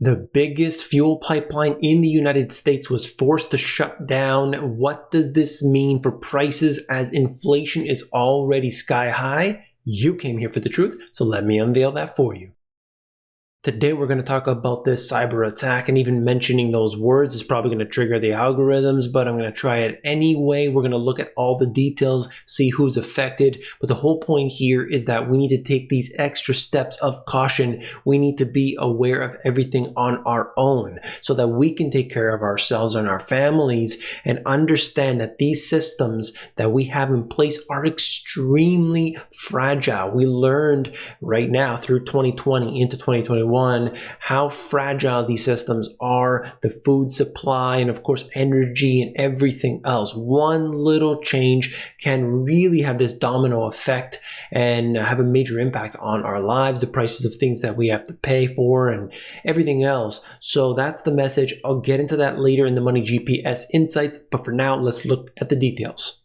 The biggest fuel pipeline in the United States was forced to shut down. What does this mean for prices as inflation is already sky high? You came here for the truth, so let me unveil that for you. Today we're going to talk about this cyber attack, and even mentioning those words is probably going to trigger the algorithms, but I'm going to try it anyway. We're going to look at all the details, see who's affected, but the whole point here is that we need to take these extra steps of caution. We need to be aware of everything on our own so that we can take care of ourselves and our families and understand that these systems that we have in place are extremely fragile. We learned right now through 2020 into 2021 how fragile these systems are, the food supply, and of course energy and everything else. One little change can really have this domino effect and have a major impact on our lives, the prices of things that we have to pay for and everything else. So that's the message. I'll get into that later in the Money GPS Insights, but for now, let's look at the details.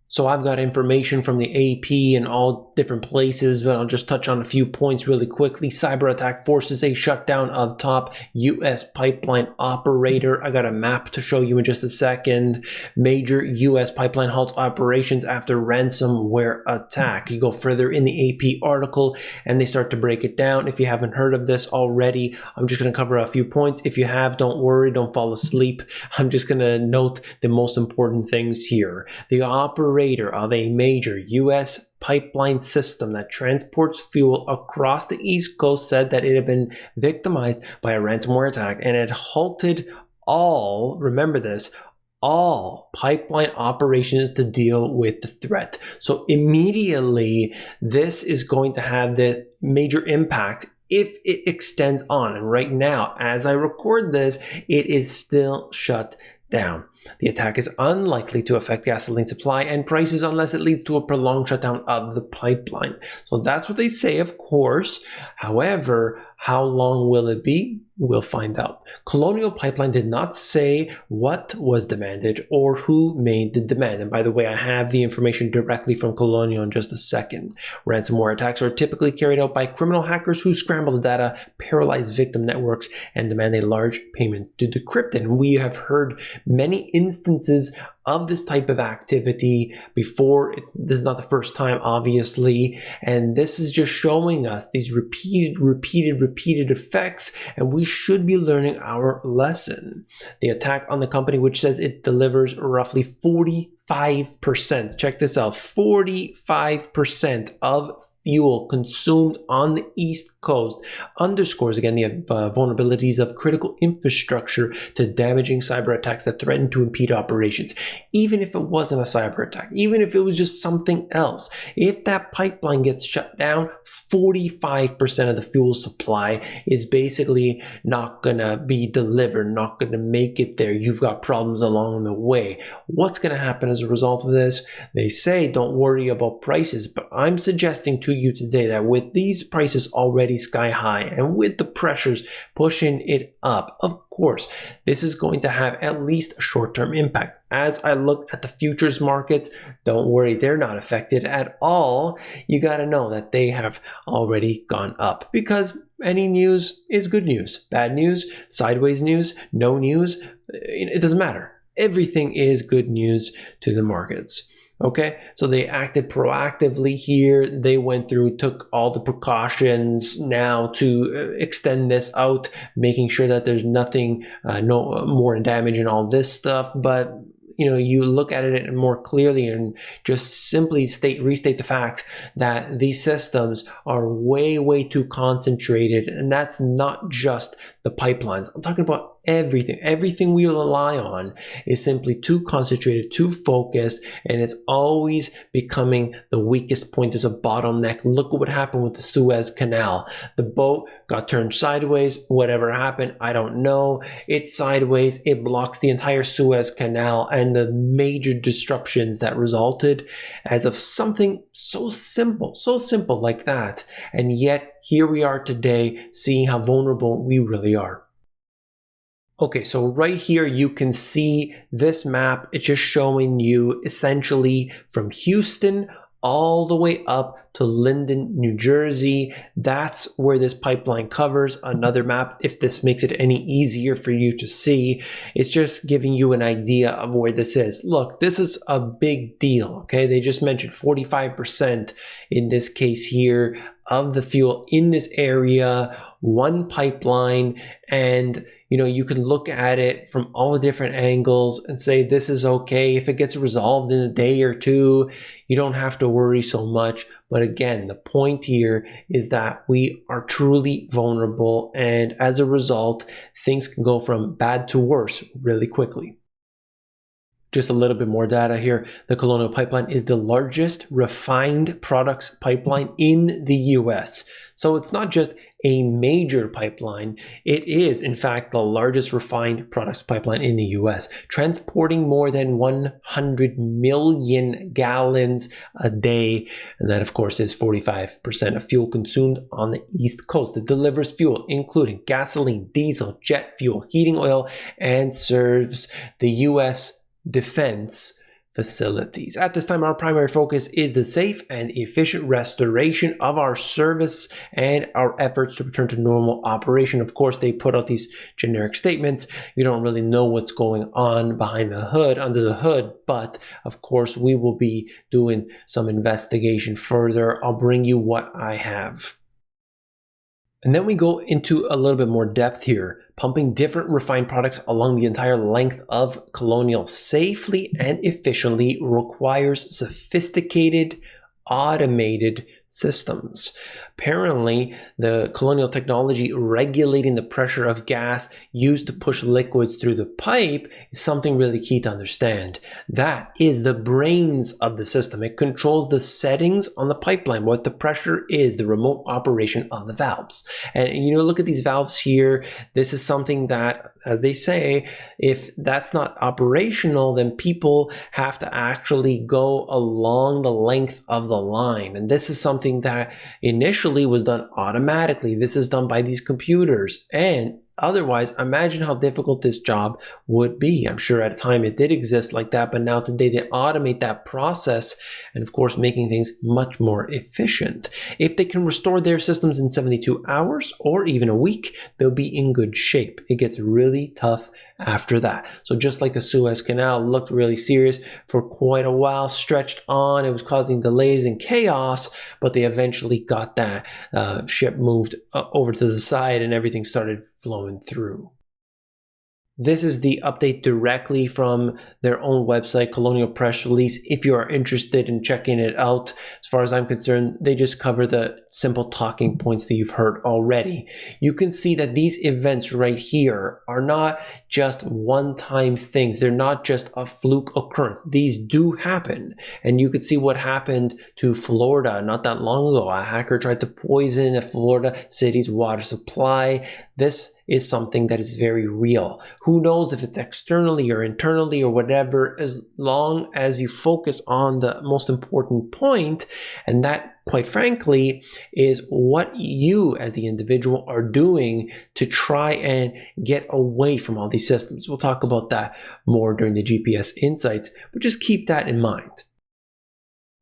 So I've got information from the AP and all different places, but I'll just touch on a few points really quickly. CyberAttack forces a shutdown of top U.S. pipeline operator. I got a map to show you in just a second. Major U.S. pipeline halts operations after ransomware attack. You go further in the AP article and they start to break it down. If you haven't heard of this already, I'm just going to cover a few points. If you have, don't worry, don't fall asleep. I'm just going to note the most important things here. The operator of a major U.S. pipeline system that transports fuel across the East Coast said that it had been victimized by a ransomware attack and it halted all, remember this, all pipeline operations to deal with the threat. So immediately, this is going to have the major impact if it extends on. And right now, as I record this, it is still shut down. The attack is unlikely to affect gasoline supply and prices unless it leads to a prolonged shutdown of the pipeline. So that's what they say, of course. However, how long will it be? We'll find out. Colonial Pipeline did not say what was demanded or who made the demand. And by the way, I have the information directly from Colonial in just a second. Ransomware attacks are typically carried out by criminal hackers who scramble the data, paralyze victim networks, and demand a large payment to decrypt it. And we have heard many instances of this type of activity before. This is not the first time, obviously, and this is just showing us these repeated effects, and we should be learning our lesson. The attack on the company, which says it delivers roughly 45%, check this out, 45% of fuel consumed on the East Coast, underscores again the vulnerabilities of critical infrastructure to damaging cyber attacks that threaten to impede operations. Even if it wasn't a cyber attack, even if it was just something else, if that pipeline gets shut down, 45% of the fuel supply is basically not gonna be delivered, not gonna make it there. You've got problems along the way. What's gonna happen as a result of this? They say don't worry about prices, but I'm suggesting to you today that with these prices already sky high and with the pressures pushing it up, of course, this is going to have at least a short-term impact. As I look at the futures markets, don't worry, they're not affected at all. You got to know that they have already gone up because any news is good news. Bad news, sideways news, no news, it doesn't matter. Everything is good news to the markets. Okay, so they acted proactively here. They went through, took all the precautions now to extend this out, making sure that there's nothing, no more damage and all this stuff. But you know, you look at it more clearly and just simply restate the fact that these systems are way too concentrated, and that's not just the pipelines. I'm talking about everything we rely on is simply too concentrated, too focused, and it's always becoming the weakest point. There's a bottleneck. Look at what happened with the Suez Canal. The boat got turned sideways. Whatever happened, I don't know. It's sideways. It blocks the entire Suez Canal, and the major disruptions that resulted as of something so simple like that. And yet here we are today, seeing how vulnerable we really are. Okay, so right here you can see this map. It's just showing you essentially from Houston all the way up to Linden, New Jersey. That's where this pipeline covers. Another map, if this makes it any easier for you to see, it's just giving you an idea of where this is. Look, this is a big deal, okay? They just mentioned 45% in this case here of the fuel in this area, one pipeline, and you can look at it from all the different angles and say this is okay. If it gets resolved in a day or two, you don't have to worry so much. But again, the point here is that we are truly vulnerable, and as a result, things can go from bad to worse really quickly. Just a little bit more data here. The Colonial Pipeline is the largest refined products pipeline in the US. So it's not just a major pipeline. It is, in fact, the largest refined products pipeline in the US, transporting more than 100 million gallons a day. And that, of course, is 45% of fuel consumed on the East Coast. It delivers fuel, including gasoline, diesel, jet fuel, heating oil, and serves the US defense facilities. At this time, our primary focus is the safe and efficient restoration of our service and our efforts to return to normal operation. Of course, they put out these generic statements. You don't really know what's going on behind the hood, under the hood, but of course, we will be doing some investigation further. I'll bring you what I have. And then we go into a little bit more depth here. Pumping different refined products along the entire length of Colonial safely and efficiently requires sophisticated, automated systems. Apparently, the Colonial technology regulating the pressure of gas used to push liquids through the pipe is something really key to understand. That is the brains of the system. It controls the settings on the pipeline, what the pressure is, the remote operation of the valves. And look at these valves here. This is something that, as they say, if that's not operational, then people have to actually go along the length of the line. And this is something that initially was done automatically. This is done by these computers. And otherwise, imagine how difficult this job would be. I'm sure at a time it did exist like that, but now today they automate that process and, of course, making things much more efficient. If they can restore their systems in 72 hours or even a week, they'll be in good shape. It gets really tough after that. So just like the Suez Canal looked really serious for quite a while, stretched on, it was causing delays and chaos, but they eventually got that ship moved over to the side and everything started flowing through. This is the update directly from their own website, Colonial press release. If you are interested in checking it out, as far as I'm concerned, they just cover the simple talking points that you've heard already. You can see that these events right here are not just one-time things. They're not just a fluke occurrence. These do happen. And you could see what happened to Florida not that long ago. A hacker tried to poison a Florida city's water supply. This is something that is very real. Who knows if it's externally or internally or whatever, as long as you focus on the most important point, and that, quite frankly, is what you as the individual are doing to try and get away from all these systems. We'll talk about that more during the GPS Insights, but just keep that in mind.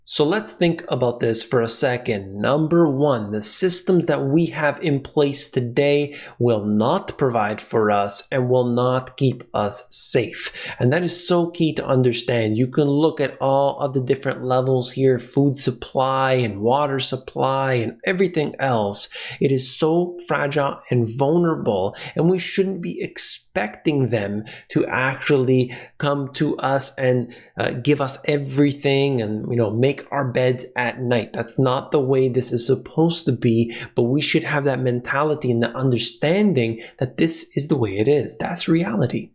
So let's think about this for a second. Number one, the systems that we have in place today will not provide for us and will not keep us safe. And that is so key to understand. You can look at all of the different levels here, food supply and water supply and everything else. It is so fragile and vulnerable, and we shouldn't be expecting them to actually come to us and give us everything and make our beds at night. That's not the way this is supposed to be, but we should have that mentality and the understanding that this is the way it is. That's reality.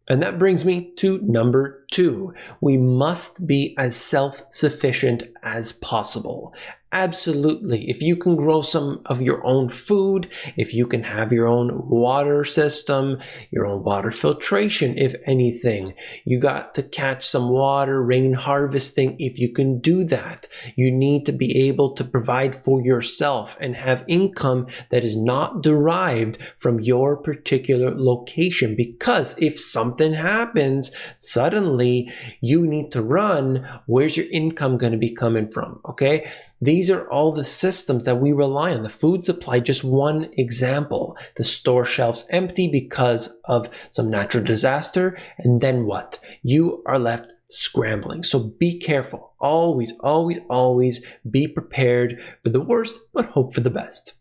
And that brings me to number two. We must be as self-sufficient as possible. Absolutely. If you can grow some of your own food, if you can have your own water system, your own water filtration, if anything, you got to catch some water, rain harvesting. If you can do that, you need to be able to provide for yourself and have income that is not derived from your particular location. Because if something happens, suddenly you need to run. Where's your income going to be coming from? Okay. These are all the systems that we rely on. The food supply, just one example. The store shelves empty because of some natural disaster. And then what? You are left scrambling. So be careful. Always, always, always be prepared for the worst, but hope for the best.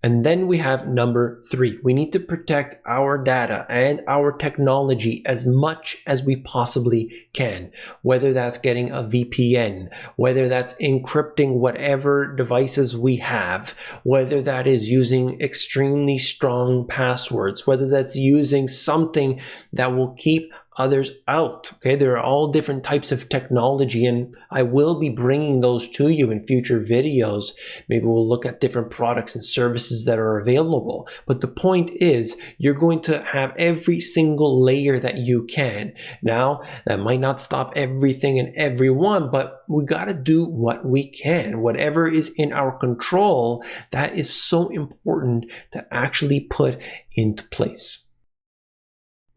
And then we have number 3. We need to protect our data and our technology as much as we possibly can, whether that's getting a VPN, whether that's encrypting whatever devices we have, whether that is using extremely strong passwords, whether that's using something that will keep others out. Okay, there are all different types of technology, and I will be bringing those to you in future videos. Maybe we'll look at different products and services that are available. But the point is, you're going to have every single layer that you can. Now, that might not stop everything and everyone, but we got to do what we can. Whatever is in our control, that is so important to actually put into place.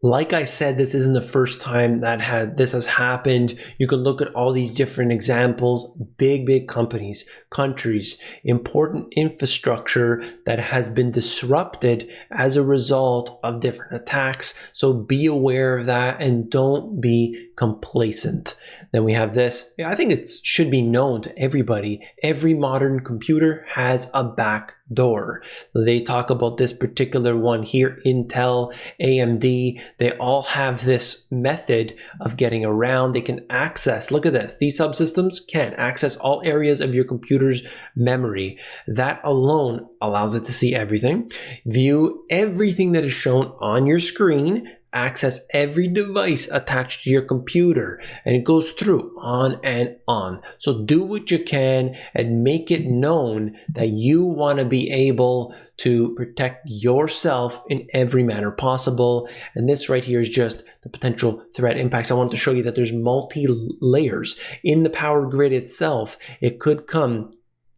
Like I said, this isn't the first time that this has happened. You can look at all these different examples, big companies, countries, important infrastructure that has been disrupted as a result of different attacks. So be aware of that and don't be complacent. Then we have this. I think it should be known to everybody. Every modern computer has a back door. They talk about this particular one here, Intel, AMD. They all have this method of getting around. They can access, look at this, these subsystems can access all areas of your computer's memory. That alone allows it to see everything, view everything that is shown on your screen, access every device attached to your computer, and it goes through on and on. So do what you can and make it known that you want to be able to protect yourself in every manner possible. And this right here is just the potential threat impacts. I want to show you that there's multi-layers in the power grid itself. It could come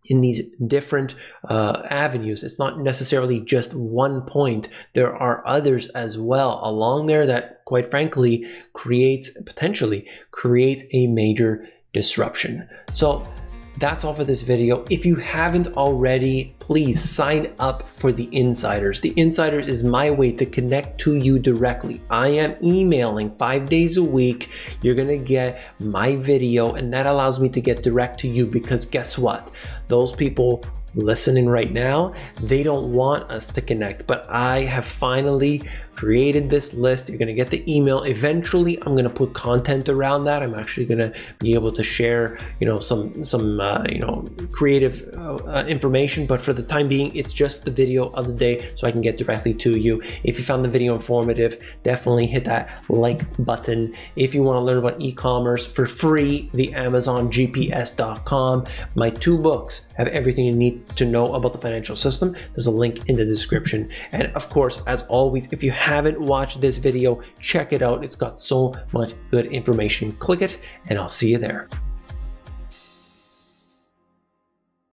in these different avenues. It's not necessarily just one point. There are others as well along there that, quite frankly, potentially creates a major disruption. So that's all for this video. If you haven't already, please sign up for the Insiders. The Insiders is my way to connect to you directly. I am emailing 5 days a week. You're gonna get my video, and that allows me to get direct to you, because guess what? Those people listening right now, they don't want us to connect, but I have finally created this list. You're going to get the email. Eventually, I'm going to put content around that. I'm actually going to be able to share, some creative information. But for the time being, it's just the video of the day, so I can get directly to you. If you found the video informative, definitely hit that like button. If you want to learn about e-commerce for free, the AmazonGPS.com. My 2 books have everything you need to know about the financial system. There's a link in the description. And of course, as always, if you haven't watched this video, check it out. It's got so much good information. Click it, and I'll see you there.